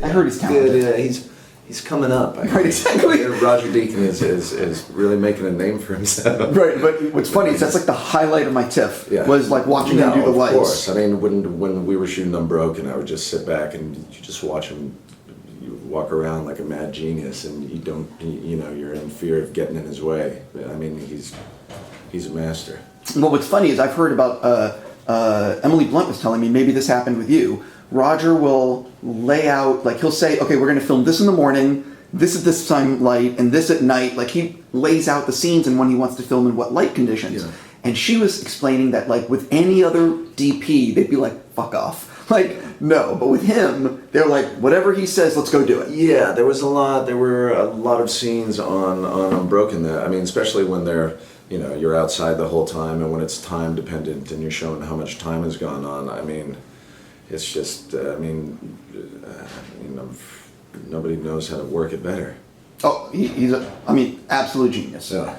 I heard he's talented. He's coming up. Right, exactly. Roger Deakins is really making a name for himself. Right, but what's funny is that's like the highlight of my TIFF was like watching him do the lights. Of course. I mean, when we were shooting Unbroken, I would just sit back and you just watch him. You walk around like a mad genius, and you're in fear of getting in his way. I mean, he's a master. Well, what's funny is I've heard about Emily Blunt was telling me maybe this happened with you. Roger will lay out, like he'll say, okay, we're going to film this in the morning, this at this time light, and this at night. Like he lays out the scenes and when he wants to film in what light conditions. Yeah. And she was explaining that like with any other DP, they'd be like, fuck off. Like, no, but with him, they're like, whatever he says, let's go do it. Yeah, there were a lot of scenes on Unbroken that, I mean, especially when you're outside the whole time and when it's time dependent and you're showing how much time has gone on. I mean, it's just, nobody knows how to work it better. Oh, he's absolute genius. Yeah.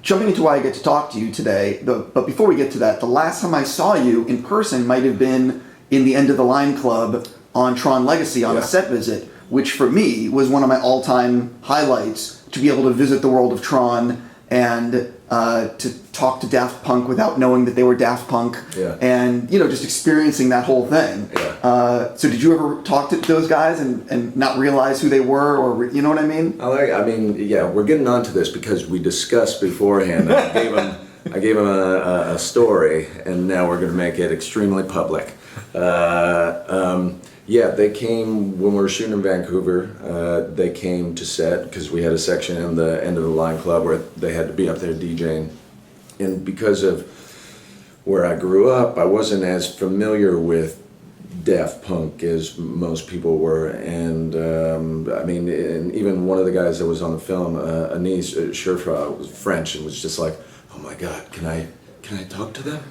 Jumping into why I get to talk to you today, but before we get to that, the last time I saw you in person might have been in the End of the Line Club on Tron Legacy on a set visit, which for me was one of my all-time highlights, to be able to visit the world of Tron and to talk to Daft Punk without knowing that they were Daft Punk, and just experiencing that whole thing. Yeah. So did you ever talk to those guys and not realize who they were, or you know what I mean? We're getting onto this because we discussed beforehand. I gave him a story, and now we're going to make it extremely public. They came when we were shooting in Vancouver. They came to set because we had a section in the End of the Line Club where they had to be up there DJing. And because of where I grew up, I wasn't as familiar with Daft Punk as most people were. And and even one of the guys that was on the film, Anozie, Seyfried, was French and was just like, oh my God, can I talk to them?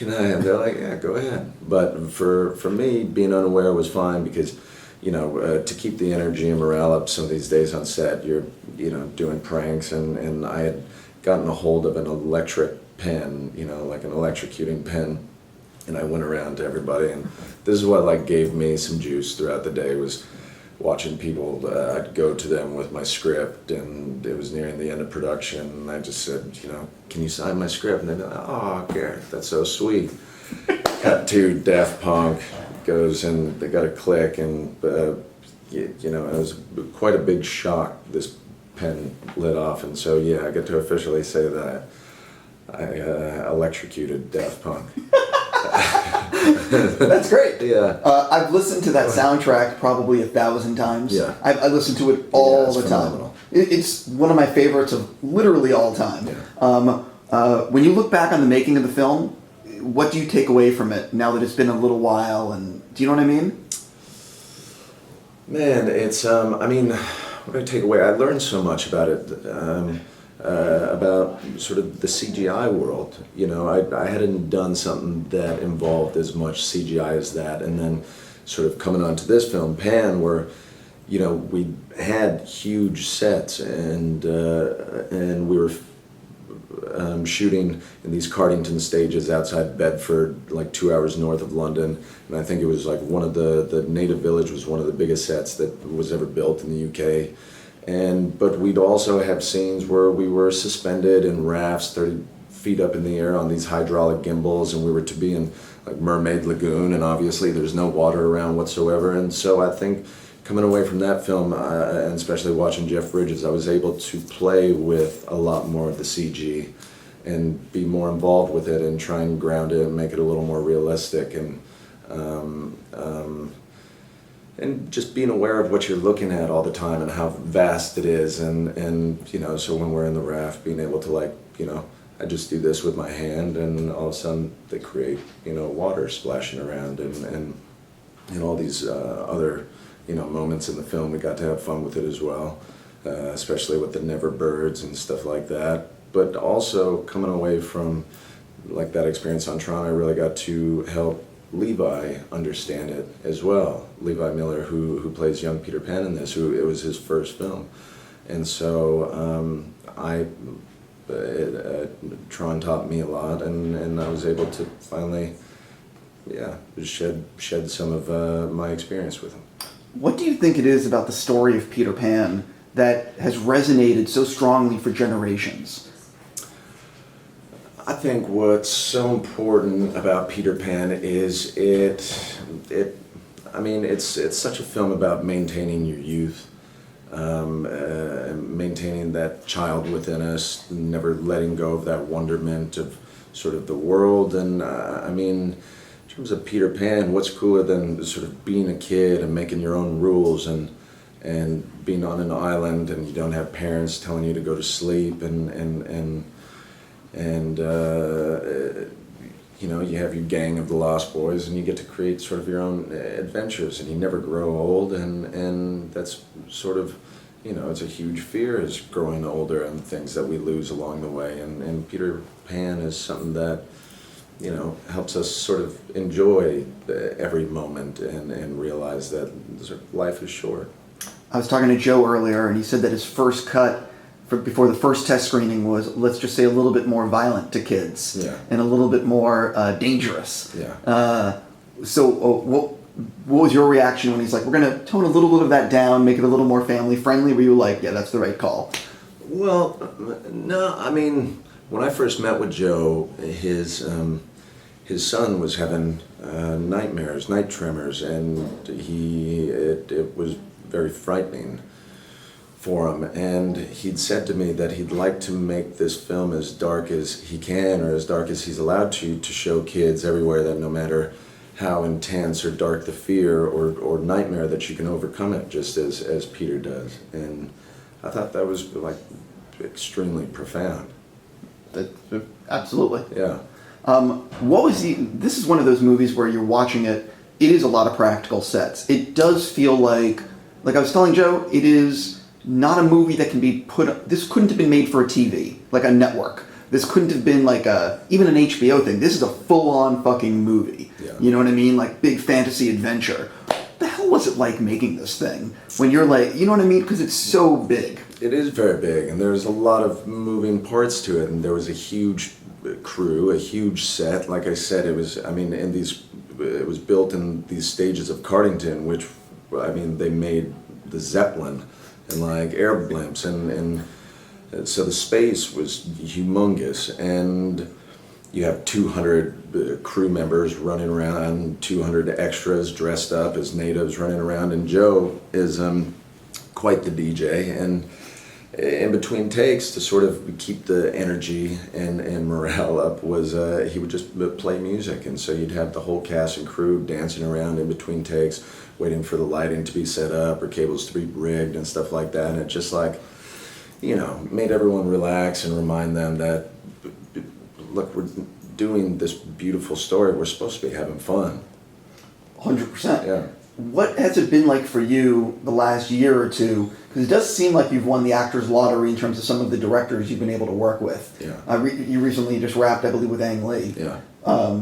And they're like, yeah, go ahead. But for me, being unaware was fine because, to keep the energy and morale up some of these days on set, you're, doing pranks. And I had gotten a hold of an electric pen, like an electrocuting pen. And I went around to everybody. And this is what, gave me some juice throughout the day was watching people. I'd go to them with my script, and it was nearing the end of production, and I just said, can you sign my script? And they'd be like, oh, Garrett, that's so sweet. Cut to Daft Punk, goes, and they got a click, and it was quite a big shock. This pen lit off, and so I get to officially say that I electrocuted Daft Punk. That's great. Yeah. I've listened to that soundtrack probably 1,000 times. Yeah. I listen to it all the time. It's one of my favorites of literally all time. Yeah. When you look back on the making of the film, what do you take away from it now that it's been a little while? And do you know what I mean? Man, it's what do I take away? I learned so much about it. About sort of the CGI world. I hadn't done something that involved as much CGI as that, and then sort of coming onto this film, Pan, where we had huge sets, and we were shooting in these Cardington stages outside Bedford, like 2 hours north of London, and I think it was like one of the Native Village was one of the biggest sets that was ever built in the UK. But we'd also have scenes where we were suspended in rafts 30 feet up in the air on these hydraulic gimbals, and we were to be in like Mermaid Lagoon, and obviously there's no water around whatsoever. And so I think coming away from that film, and especially watching Jeff Bridges, I was able to play with a lot more of the CG and be more involved with it and try and ground it and make it a little more realistic. And just being aware of what you're looking at all the time and how vast it is, and so when we're in the raft, being able to I just do this with my hand, and all of a sudden they create water splashing around, and all these other moments in the film. We got to have fun with it as well, especially with the Never Birds and stuff like that. But also coming away from that experience on Tron, I really got to help Levi understand it as well. Levi Miller, who plays young Peter Pan in this, it was his first film. And so Tron taught me a lot, and I was able to finally shed some of my experience with him. What do you think it is about the story of Peter Pan that has resonated so strongly for generations? I think what's so important about Peter Pan is it's such a film about maintaining your youth, maintaining that child within us, never letting go of that wonderment of sort of the world. And in terms of Peter Pan, what's cooler than sort of being a kid and making your own rules and being on an island and you don't have parents telling you to go to sleep and you have your gang of the Lost Boys and you get to create sort of your own adventures and you never grow old and that's sort of, it's a huge fear is growing older and things that we lose along the way and Peter Pan is something that, helps us sort of enjoy every moment and realize that life is short. I was talking to Joe earlier and he said that his first cut before the first test screening was, let's just say, a little bit more violent to kids and a little bit more dangerous. What was your reaction when he's like, we're going to tone a little bit of that down, make it a little more family friendly? Were you like, yeah, that's the right call? Well, no, when I first met with Joe, his son was having nightmares, night tremors, and it was very frightening for him, and he'd said to me that he'd like to make this film as dark as he can or as dark as he's allowed to show kids everywhere that no matter how intense or dark the fear or nightmare that you can overcome it just as Peter does. And I thought that was like extremely profound. Absolutely. Yeah. This is one of those movies where you're watching it, it is a lot of practical sets. It does feel like I was telling Joe, it is not a movie that can be this couldn't have been made for a TV, like a network. This couldn't have been like even an HBO thing. This is a full-on fucking movie. Yeah. You know what I mean? Like big fantasy adventure. What the hell was it like making this thing? When you're like, you know what I mean? Because it's so big. It is very big, and there's a lot of moving parts to it, and there was a huge crew, a huge set. Like I said, it was built in these stages of Cardington, which, they made the Zeppelin and like air blimps and so the space was humongous and you have 200 crew members running around, 200 extras dressed up as natives running around, and Joe is quite the DJ, and in between takes to sort of keep the energy and morale up was he would just play music, and so you'd have the whole cast and crew dancing around in between takes waiting for the lighting to be set up or cables to be rigged and stuff like that, and it just made everyone relax and remind them that look, we're doing this beautiful story, we're supposed to be having fun. 100%. Yeah. What has it been like for you the last year or two? Because it does seem like you've won the actors' lottery in terms of some of the directors you've been able to work with. Yeah. You recently just wrapped, I believe, with Ang Lee. Yeah.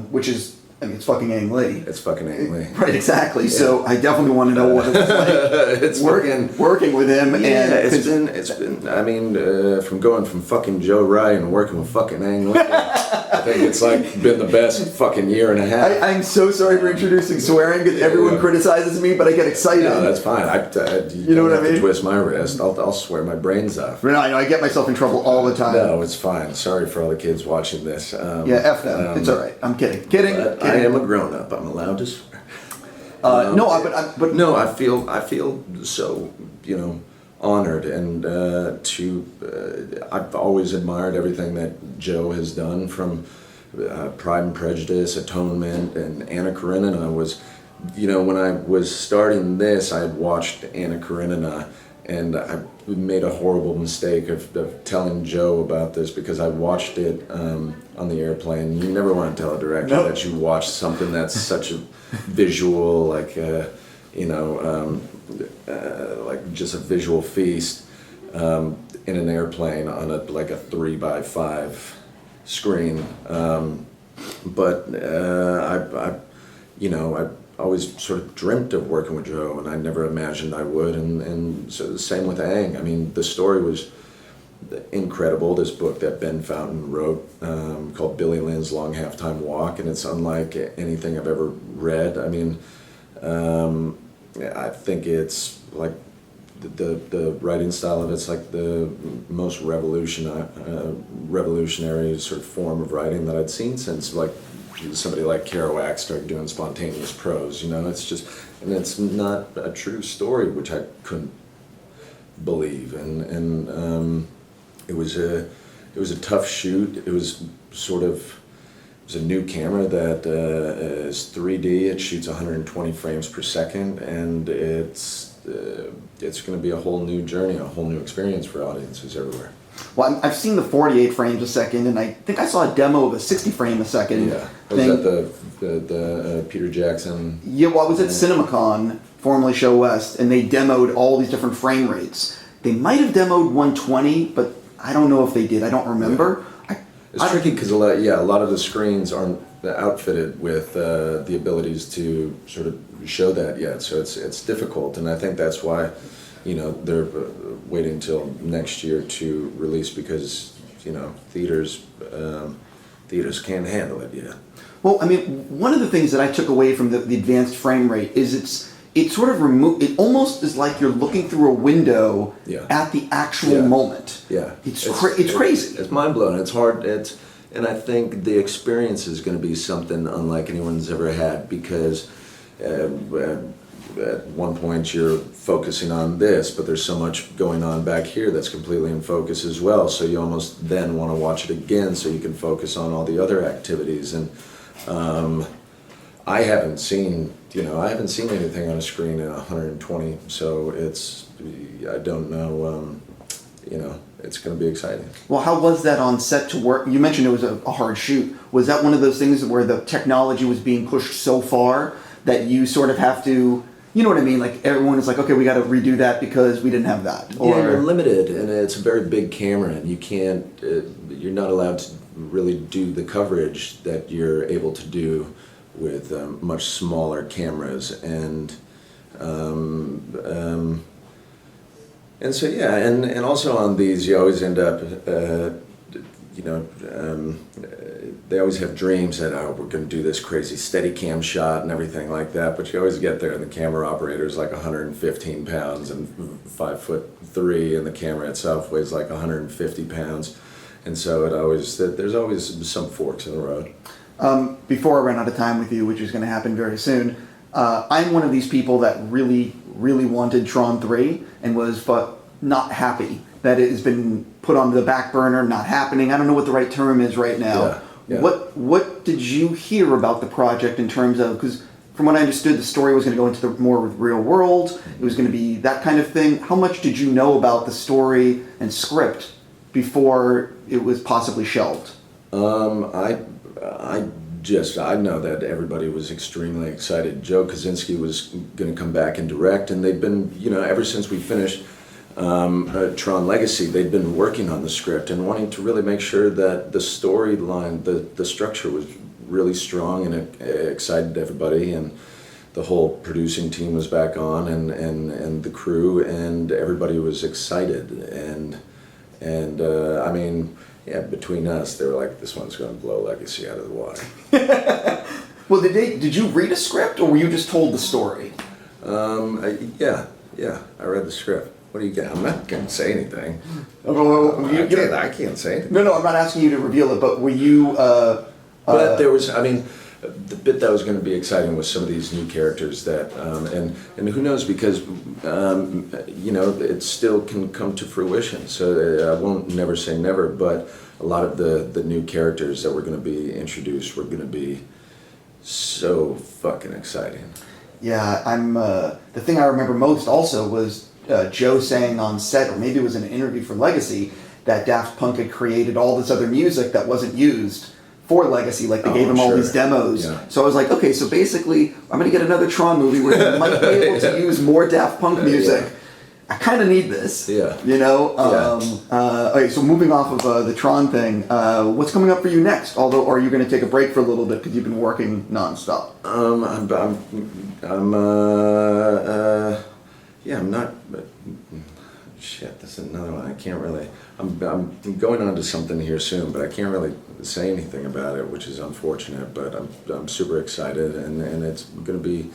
Which is, it's fucking Ang Lee. It's fucking Ang Lee. Right, exactly. Yeah. So I definitely want to know what it's like working with him. Yeah, it's been. From going from fucking Joe Wright and working with fucking Ang Lee, I think it's been the best fucking year and a half. I'm so sorry for introducing swearing because everyone criticizes me, but I get excited. No, that's fine. You know what I mean? Twist my wrist. I'll swear my brains off. No, I get myself in trouble all the time. No, it's fine. Sorry for all the kids watching this. F them. It's all right. I'm kidding. I am a grown-up. I'm allowed to swear. I feel so, honored and I've always admired everything that Joe has done from Pride and Prejudice, Atonement, and Anna Karenina was, when I was starting this, I had watched Anna Karenina and I made a horrible mistake of telling Joe about this because I watched it on the airplane. You never want to tell a director that you watched something that's such a visual, like just a visual feast in an airplane on a 3x5 screen. I always sort of dreamt of working with Joe, and I never imagined I would. And so the same with Ang. The story was incredible. This book that Ben Fountain wrote called Billy Lynn's Long Halftime Walk, and it's unlike anything I've ever read. I think it's like the writing style of it's like the most revolutionary sort of form of writing that I'd seen since like somebody like Cara Delevigne started doing spontaneous prose. It's just, and it's not a true story, which I couldn't believe, and it was a tough shoot. It was a new camera that is 3D. It shoots 120 frames per second, and it's going to be a whole new journey, a whole new experience for audiences everywhere. Well, I've seen the 48 frames a second, and I think I saw a demo of a 60 frame a second. Yeah, was that the Peter Jackson? Yeah, well, I was at CinemaCon, formerly Show West, and they demoed all these different frame rates. They might have demoed 120, but I don't know if they did. I don't remember. Yeah. It's tricky because a lot of the screens aren't outfitted with the abilities to sort of show that yet. So it's difficult, and I think that's why they're waiting till next year to release, because theaters can't handle it yet. Well, I mean, one of the things that I took away from the advanced frame rate is it sort of it almost is like you're looking through a window at the actual moment. Yeah, it's crazy. It's mind blowing. It's hard. And I think the experience is going to be something unlike anyone's ever had, because at one point you're focusing on this, but there's so much going on back here that's completely in focus as well. So you almost then want to watch it again so you can focus on all the other activities. And I haven't seen anything on a screen at 120. So I don't know. It's going to be exciting. Well, how was that on set to work? You mentioned it was a hard shoot. Was that one of those things where the technology was being pushed so far that you sort of have to, you know what I mean? Like everyone is like, okay, we got to redo that because we didn't have that. Or you're limited, and it's a very big camera, and you can't, you're not allowed to really do the coverage that you're able to do with much smaller cameras, and so and also on these you always end up they always have dreams that we're going to do this crazy Steadicam shot and everything like that, but you always get there and the camera operator's like 115 pounds and 5'3", and the camera itself weighs like 150 pounds, and so there's always some forks in the road. Before I run out of time with you, which is going to happen very soon, I'm one of these people that really wanted Tron 3 and was not happy that it has been put on the back burner, not happening. I don't know what the right term is right now. Yeah. What did you hear about the project in terms of, because from what I understood, the story was going to go into the more real world, it was going to be that kind of thing. How much did you know about the story and script before it was possibly shelved? I know that everybody was extremely excited. Joe Kosinski was going to come back and direct, and they'd been, ever since we finished Tron Legacy, they'd been working on the script and wanting to really make sure that the storyline, the structure was really strong, and it excited everybody, and the whole producing team was back on, and the crew, and everybody was excited, and I mean, yeah, between us, they were like, this one's going to blow Legacy out of the water. Well, did you read a script, or were you just told the story? Yeah, I read the script. What do you get? I'm not going to say anything. I can't say anything. No, I'm not asking you to reveal it, but were you... but there was, the bit that was going to be exciting was some of these new characters that, and who knows, because, it still can come to fruition. So I won't never say never, but a lot of the new characters that were going to be introduced were going to be so fucking exciting. Yeah, the thing I remember most also was Joe saying on set, or maybe it was in an interview for Legacy, that Daft Punk had created all this other music that wasn't used for Legacy, like they gave him all these demos. Yeah. So I was like, okay, so basically I'm going to get another Tron movie where they might be able to use more Daft Punk music. Yeah. I kind of need this. Yeah. Okay, so moving off of the Tron thing, what's coming up for you next? Although, or are you going to take a break for a little bit because you've been working nonstop? I'm not. Shit, that's another one. I can't really. I'm going on to something here soon, but I can't really say anything about it, which is unfortunate. But I'm super excited, and it's going to be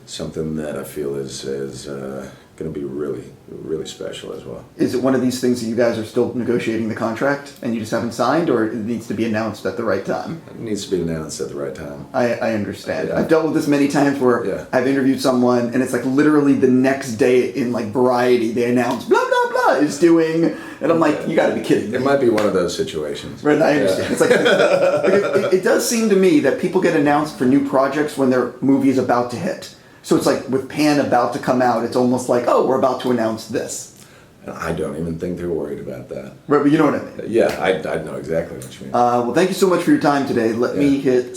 something that I feel is going to be really, really special as well. Is it one of these things that you guys are still negotiating the contract and you just haven't signed, or it needs to be announced at the right time? It needs to be announced at the right time. I understand. Yeah. I've dealt with this many times where Yeah. I've interviewed someone and it's like literally the next day in like Variety they announce blah blah blah is doing, and I'm like, you got to be kidding me. It might be one of those situations. Right, I understand. It's like it does seem to me that people get announced for new projects when their movie is about to hit. So it's like with Pan about to come out, it's almost like, oh, we're about to announce this. And I don't even think they're worried about that. Right, but you know what I mean. Yeah, I know exactly what you mean. Well, thank you so much for your time today. Let me hit